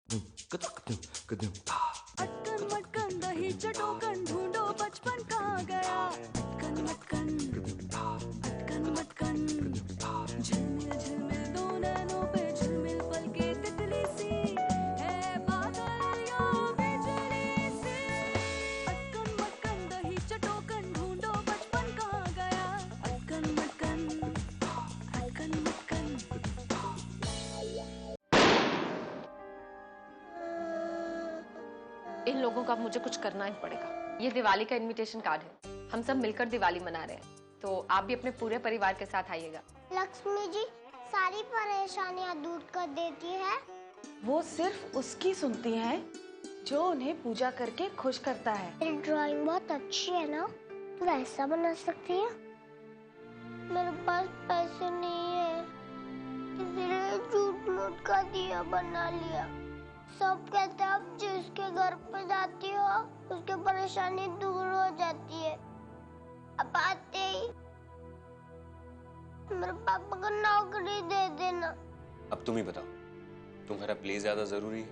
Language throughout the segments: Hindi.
अटकन मटकन दही चटोकन ढूंढो बचपन कहाँ गया। अटकन मटकन अटकन मटकन झिलमिल झिलमिल दो नैनों पे झिलमिल पल के तितली सी है बादल या बिजली सी। अटकन मटकन दही चटोकन ढूंढो बचपन कहाँ गया। अटकन मटकन अटकन मटकन। इन लोगों का मुझे कुछ करना ही पड़ेगा। ये दिवाली का इनविटेशन कार्ड है, हम सब मिलकर दिवाली मना रहे हैं, तो आप भी अपने पूरे परिवार के साथ आइएगा। लक्ष्मी जी सारी परेशानियां दूर कर देती है। वो सिर्फ उसकी सुनती हैं जो उन्हें पूजा करके खुश करता है। तेरी ड्राइंग बहुत अच्छी है ना, तू ऐसा बना सकती है। मेरे पास पैसे नहीं है, इसलिए झूठ मूठ का दिया बना लिया। सब कहते हैं अब जिसके घर पे जाती हो उसकी परेशानी दूर हो जाती है। अब आते ही मेरे पापा को नौकरी दे देना। अब तुम ही बताओ, तुम्हारा प्ले ज्यादा जरूरी है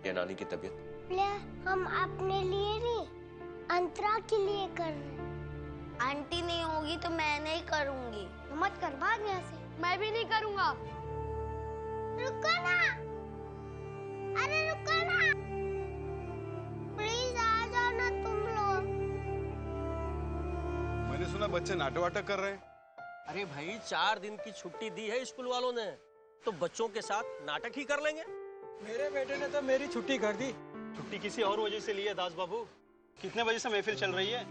या नानी की तबीयत? प्ले हम अपने लिए नहीं, अंतरा के लिए कर रहे। आंटी नहीं होगी तो मैं नहीं करूंगी। मत कर, भाग यहाँ से। मैं भी नहीं करूंगा। रुको ना, अरे रुको ना, प्लीज आ जाओ ना तुम लोग। मैंने सुना बच्चे नाटक वाटक कर रहे हैं। अरे भाई 4 दिन की छुट्टी दी है स्कूल वालों ने, तो बच्चों के साथ नाटक ही कर लेंगे। मेरे बेटे ने तो मेरी छुट्टी कर दी। छुट्टी किसी और वजह से ली है दास बाबू। कितने बजे से महफिल चल रही है?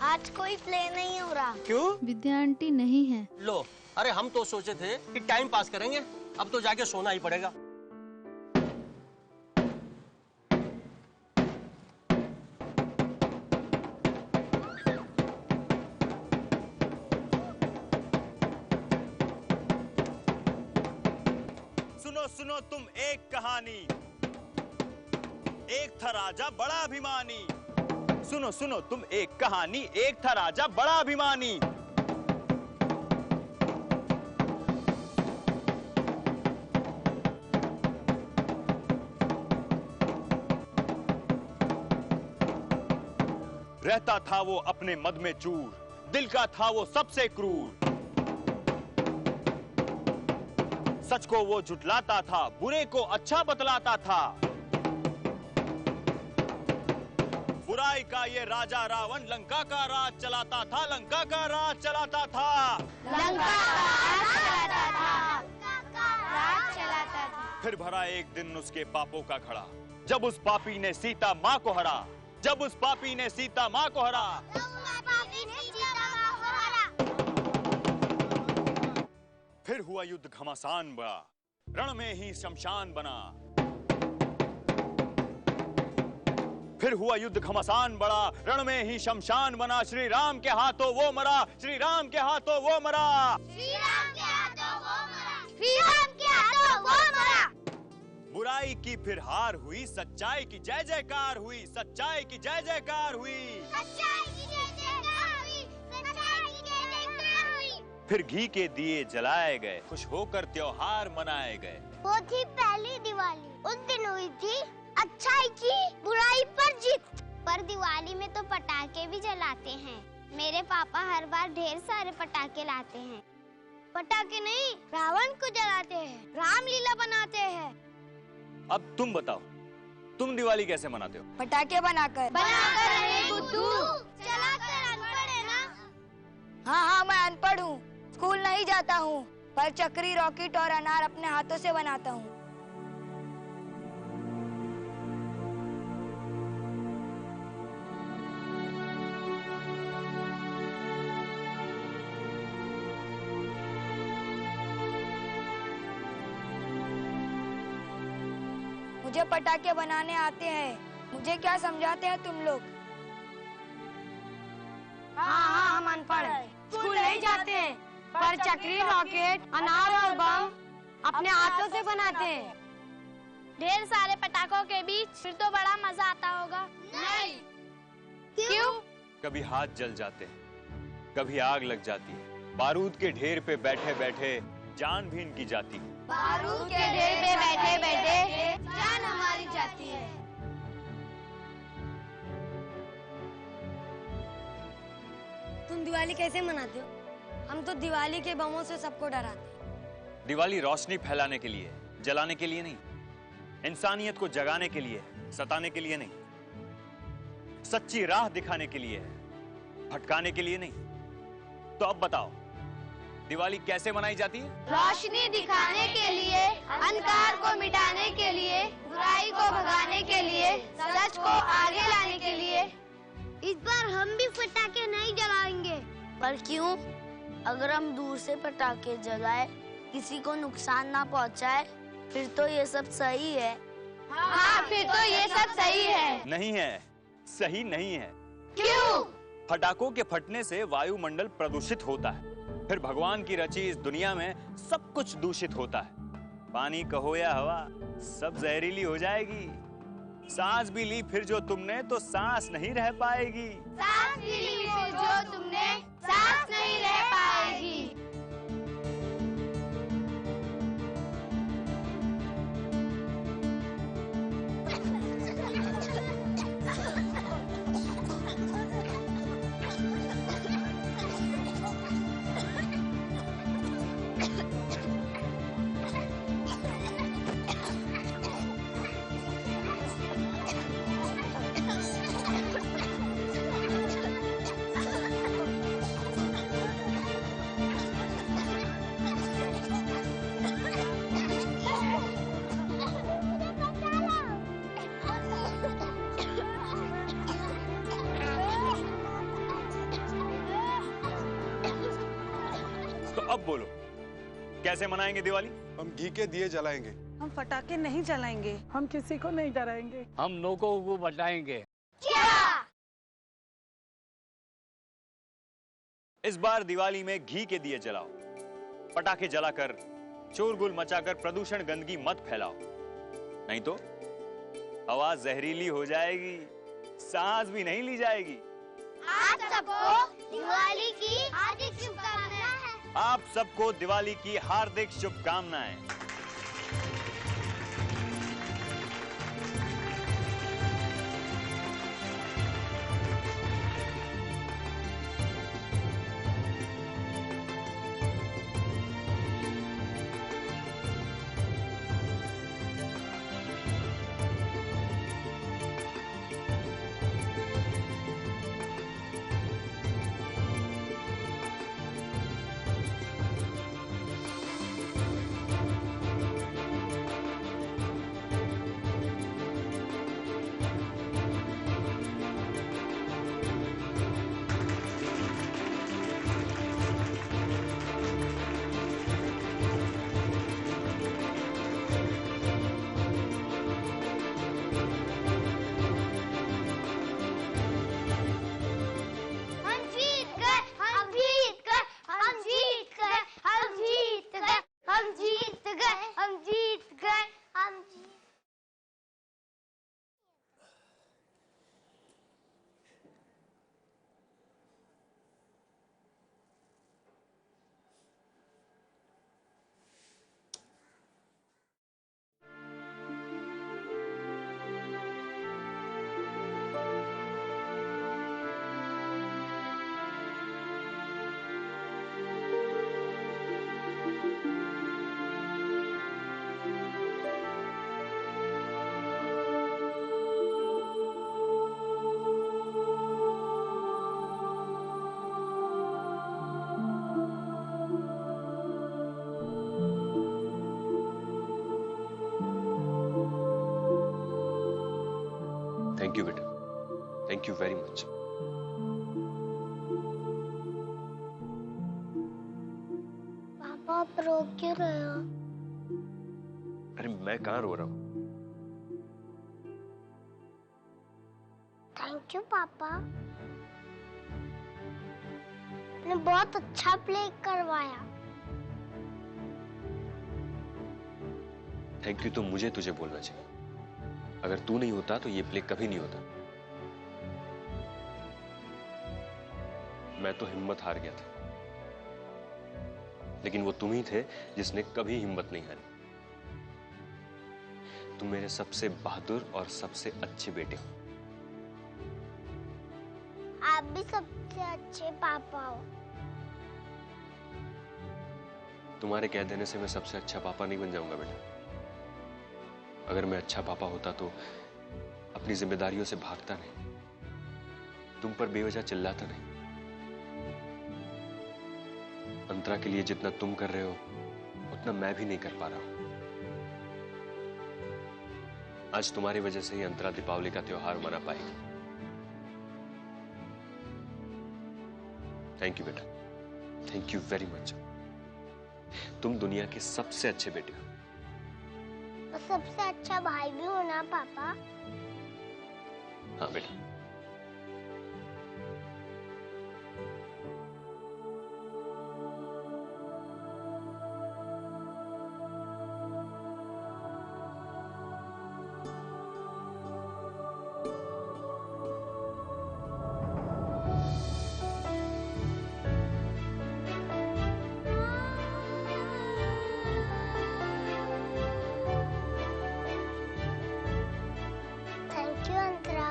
आज कोई प्ले नहीं हो रहा। क्यों? विद्या आंटी नहीं है। लो, अरे हम तो सोचे थे कि टाइम पास करेंगे, अब तो जाके सोना ही पड़ेगा। सुनो सुनो तुम एक कहानी, एक था राजा बड़ा अभिमानी। सुनो सुनो तुम एक कहानी, एक था राजा बड़ा अभिमानी। रहता था वो अपने मद में चूर, दिल का था वो सबसे क्रूर। सच को वो झुठलाता था, बुरे को अच्छा बतलाता था। बुराई का ये राजा रावण लंका का राज चलाता था, लंका का राज चलाता था। लंका का राज चलाता था। फिर भरा एक दिन उसके पापों का घड़ा, जब उस पापी ने सीता माँ को हरा। जब उस पापी ने सीता माँ को हरा। फिर हुआ युद्ध घमासान बड़ा, रण में ही शमशान बना। फिर हुआ युद्ध घमासान बड़ा, रण में ही शमशान बना। श्री राम के हाथों वो मरा, श्री राम के हाथों वो मरा। श्री राम के हाथों वो मरा, श्री राम के हाथों वो मरा। बुराई की फिर हार हुई, सच्चाई की जय जयकार हुई। सच्चाई की जय जयकार हुई। सच्चाई की जय जयकार हुई, सच्चाई की जय जयकार हुई। फिर घी के दिए जलाए गए, खुश होकर त्योहार मनाए गए। वो थी पहली दिवाली, उस दिन हुई थी अच्छाई की बुराई पर जीत। पर दिवाली में तो पटाखे भी जलाते हैं। मेरे पापा हर बार ढेर सारे पटाखे लाते हैं। पटाखे नहीं, रावण को जलाते हैं, रामलीला बनाते हैं। अब तुम बताओ, तुम दिवाली कैसे मनाते हो? पटाखे बनाकर। बनाकर बुद्धू, चलाकर अनपढ़ है ना? हाँ, मैं अनपढ़ हूँ, स्कूल नहीं जाता हूँ, पर चक्री, रॉकेट और अनार अपने हाथों से बनाता हूँ। मुझे पटाखे बनाने आते हैं। मुझे क्या समझाते हैं तुम लोग? हाँ, हम अनपढ़ हैं, स्कूल नहीं जाते हैं, पर चक्री, रॉकेट, अनार और बम अपने हाथों से बनाते हैं। ढेर सारे पटाखों के बीच फिर तो बड़ा मजा आता होगा। नहीं। क्यों? कभी हाथ जल जाते हैं, कभी आग लग जाती है। बारूद के ढेर पे बैठे बैठे जान भी इनकी जाती। बारूद के ढेर पे बैठे बैठे जान हमारी जाती है। तुम दिवाली कैसे मनाते हो? हम तो दिवाली के बमों से सबको डराते हैं। दिवाली रोशनी फैलाने के लिए, जलाने के लिए नहीं। इंसानियत को जगाने के लिए, सताने के लिए नहीं। सच्ची राह दिखाने के लिए, भटकाने के लिए नहीं। तो अब बताओ, दिवाली कैसे मनाई जाती है? रोशनी दिखाने के लिए, अंधकार को मिटाने के लिए, बुराई को भगाने के लिए, सच को आगे लाने के लिए। इस बार हम भी पटाखे नहीं जलाएंगे। पर क्यों? अगर हम दूर से पटाखे जलाए, किसी को नुकसान ना पहुंचाए, फिर तो ये सब सही है। हाँ, फिर तो ये सब सही है। नहीं है, सही नहीं है। क्यों? पटाखों के फटने से वायुमंडल प्रदूषित होता है, फिर भगवान की रची इस दुनिया में सब कुछ दूषित होता है। पानी कहो या हवा, सब जहरीली हो जाएगी। सांस भी ली फिर जो तुमने, तो सांस नहीं रह पाएगी। सांस भी ली फिर जो तुमने, सांस नहीं रह पाएगी। अब बोलो, कैसे मनाएंगे दिवाली? हम घी के दिए जलाएंगे। हम पटाखे नहीं जलाएंगे। हम किसी को नहीं डराएंगे। हम लोगों को बताएंगे। क्या? इस बार दिवाली में घी के दिए जलाओ, पटाखे जलाकर शोरगुल मचाकर प्रदूषण गंदगी मत फैलाओ, नहीं तो हवा जहरीली हो जाएगी, सांस भी नहीं ली जाएगी। आप सबको दिवाली की हार्दिक शुभकामनाएं। आप सबको दिवाली की हार्दिक शुभकामनाएं। थैंक यू बेटा, थैंक यू वेरी मच। पापा आप रो क्यों रहे हो? अरे मैं कहाँ रो रहा हूँ? थैंक यू पापा, आपने बहुत अच्छा प्ले करवाया। थैंक यू तो मुझे तुझे बोलना चाहिए। अगर तू नहीं होता तो ये प्ले कभी नहीं होता। मैं तो हिम्मत हार गया था, लेकिन वो तुम ही थे जिसने कभी हिम्मत नहीं हारी। तुम मेरे सबसे बहादुर और सबसे अच्छे बेटे हो। आप भी सबसे अच्छे पापा हो। तुम्हारे कह देने से मैं सबसे अच्छा पापा नहीं बन जाऊंगा बेटा। अगर मैं अच्छा पापा होता तो अपनी जिम्मेदारियों से भागता नहीं, तुम पर बेवजह चिल्लाता नहीं। अंतरा के लिए जितना तुम कर रहे हो उतना मैं भी नहीं कर पा रहा हूं। आज तुम्हारी वजह से ही अंतरा दीपावली का त्योहार मना पाएगी। थैंक यू बेटा, थैंक यू वेरी मच। तुम दुनिया के सबसे अच्छे बेटे हो। और सबसे अच्छा भाई भी हो ना पापा? हाँ बेटा। थैंक यू अंतरा।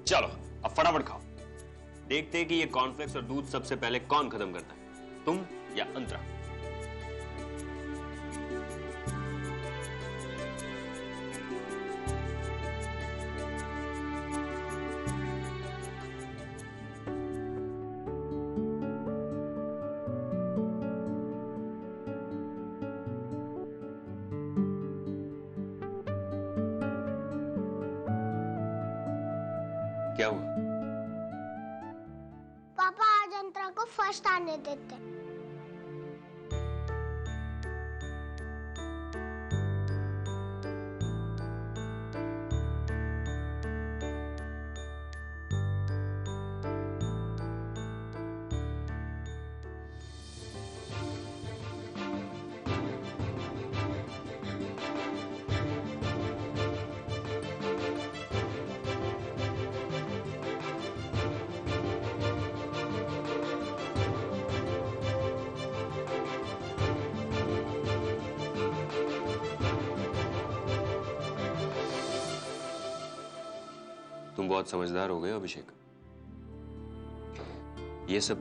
चलो अब फटाफट खाओ। देखते हैं कि ये कॉर्नफ्लेक्स और दूध सबसे पहले कौन खत्म करता है, तुम या अंतरा। क्या हुआ? पापा आज अंतरा को फर्स्ट आने देते। तुम बहुत समझदार हो गए हो अभिषेक। ये सब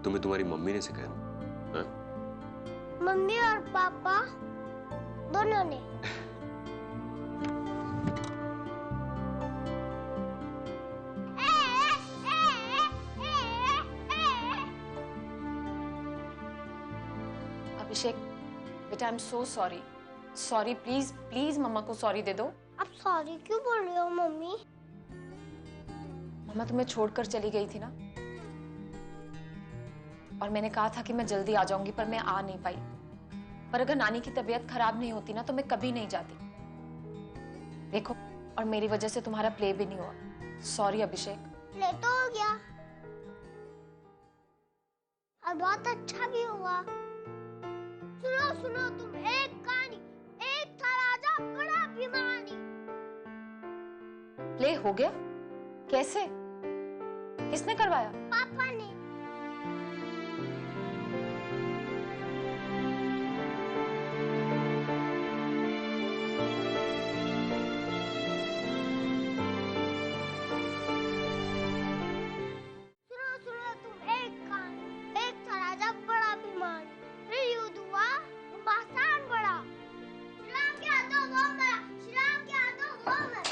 तुम्हें तुम्हारी मम्मी ने सिखाया? हाँ? मम्मी और पापा दोनों ने। अभिषेक बेटा, I am so sorry. Sorry, please please मम्मा को सॉरी दे दो। आप सॉरी क्यों बोल रहे हो मम्मी? मम्मा तुम्हें छोड़कर चली गई थी ना, और मैंने कहा था कि मैं जल्दी आ जाऊंगी, पर मैं आ नहीं पाई। पर अगर नानी की तबीयत खराब नहीं होती ना तो मैं कभी नहीं जाती। देखो, और मेरी वजह से तुम्हारा प्ले भी नहीं हुआ। सॉरी अभिषेक। प्ले तो हो गया और बहुत अच्छा भी हुआ। सुनो सुनो तुम एक कहानी। एक था राजा बड़ा अभिमानी। प्ले हो गया? कैसे? किसने करवाया? पापा ने। सुनो सुनो तुम एक कहानी। एक था राजा बड़ा अभिमानी। फिर युद्ध हुआ, घमासान बड़ा। श्री राम के हाथों वो मरा, श्री राम के हाथों वो मरा।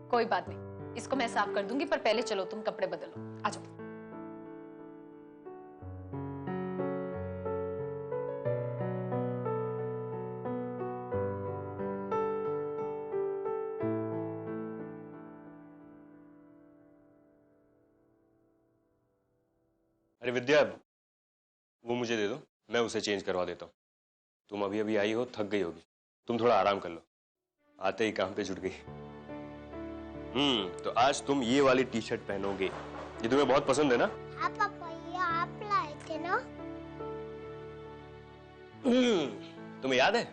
कोई बात नहीं, इसको मैं साफ कर दूंगी, पर पहले चलो तुम कपड़े बदलो। आ जाओ। अरे विद्या, वो मुझे दे दो, मैं उसे चेंज करवा देता हूँ। तुम अभी अभी आई हो, थक गई होगी, तुम थोड़ा आराम कर लो। आते ही काम पे जुट गई। तो आज तुम ये वाली टी शर्ट पहनोगे, ये तुम्हें बहुत पसंद है ना? हाँ पापा, ये आप लाए थे ना? तुम्हें याद है?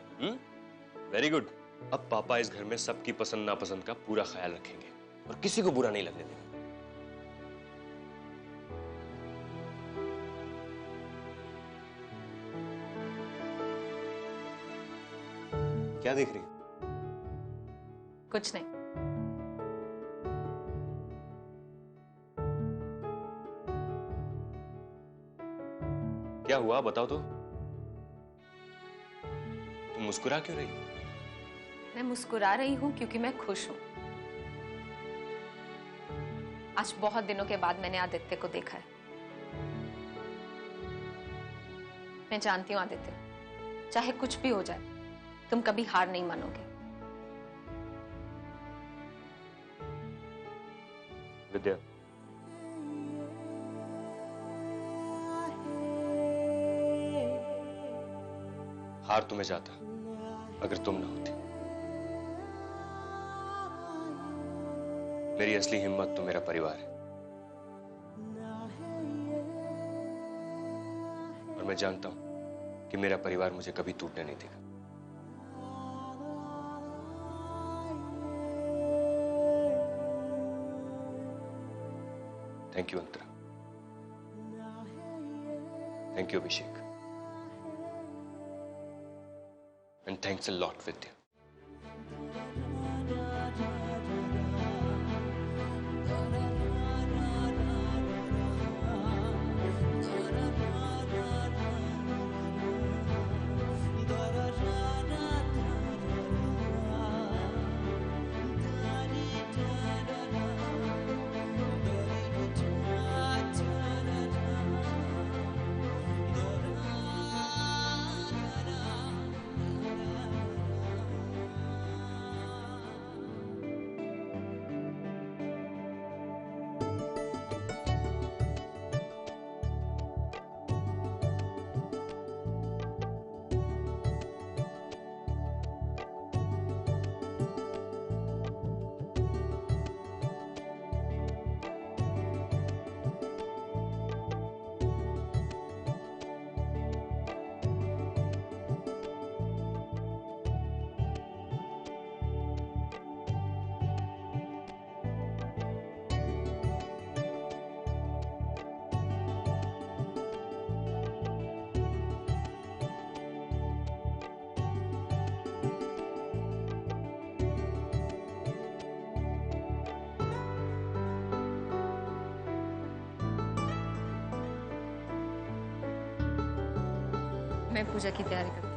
Very good. अब पापा इस घर में सबकी पसंद नापसंद का पूरा ख्याल रखेंगे और किसी को बुरा नहीं लगने देंगे। क्या देख रही? कुछ नहीं। क्या हुआ, बताओ तो। तुम मुस्कुरा क्यों रही? मैं मुस्कुरा रही हूं क्योंकि मैं खुश हूं। आज बहुत दिनों के बाद मैंने आदित्य को देखा है। मैं जानती हूं आदित्य, चाहे कुछ भी हो जाए, तुम कभी हार नहीं मानोगे। विद्या, हार तुम्हें जाता अगर तुम ना होती। मेरी असली हिम्मत तो मेरा परिवार है, और मैं जानता हूं कि मेरा परिवार मुझे कभी टूटने नहीं देगा। Thank you Antara, thank you Abhishek, and thanks a lot, Vidya. मैं पूजा की तैयारी करती हूँ।